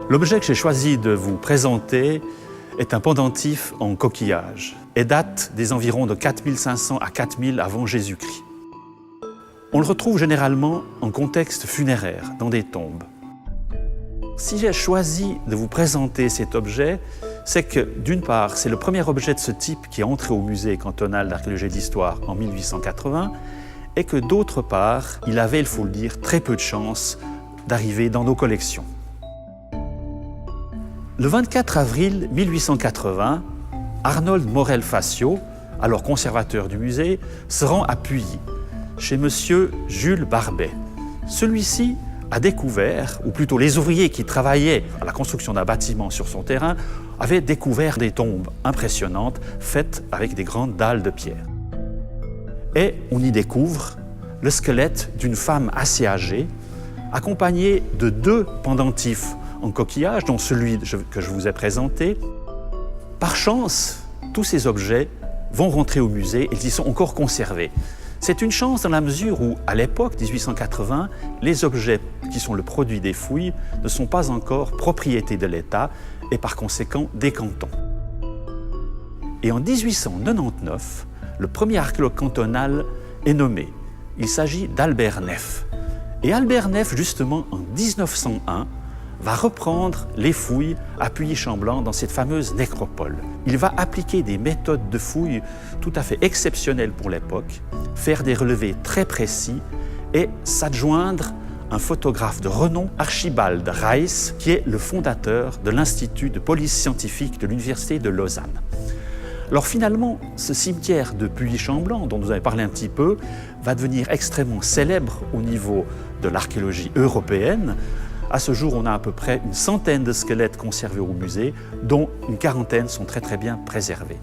L'objet que j'ai choisi de vous présenter est un pendentif en coquillage et date des environs de 4500 à 4000 avant Jésus-Christ. On le retrouve généralement en contexte funéraire, dans des tombes. Si j'ai choisi de vous présenter cet objet, c'est que, d'une part, c'est le premier objet de ce type qui est entré au musée cantonal d'archéologie et d'histoire en 1880, et que, d'autre part, il avait, il faut le dire, très peu de chance d'arriver dans nos collections. Le 24 avril 1880, Arnold Morel-Facio, alors conservateur du musée, se rend à Puyi, chez M. Jules Barbet. Celui-ci a découvert, ou plutôt les ouvriers qui travaillaient à la construction d'un bâtiment sur son terrain, avaient découvert des tombes impressionnantes faites avec des grandes dalles de pierre. Et on y découvre le squelette d'une femme assez âgée, accompagnée de 2 pendentifs en coquillage, dont celui que je vous ai présenté. Par chance, tous ces objets vont rentrer au musée et ils y sont encore conservés. C'est une chance dans la mesure où, à l'époque 1880, les objets qui sont le produit des fouilles ne sont pas encore propriété de l'État et par conséquent des cantons. Et en 1899, le premier archéologue cantonal est nommé. Il s'agit d'Albert Neff. Et Albert Neff, justement, en 1901, va reprendre les fouilles à Puyi-Chamblanc dans cette fameuse nécropole. Il va appliquer des méthodes de fouilles tout à fait exceptionnelles pour l'époque, faire des relevés très précis et s'adjoindre un photographe de renom, Archibald Reis, qui est le fondateur de l'Institut de police scientifique de l'Université de Lausanne. Alors finalement, ce cimetière de Puyi-Chamblanc, dont vous avez parlé un petit peu, va devenir extrêmement célèbre au niveau de l'archéologie européenne. À ce jour, on a à peu près une centaine de squelettes conservés au musée, dont une quarantaine sont très bien préservés.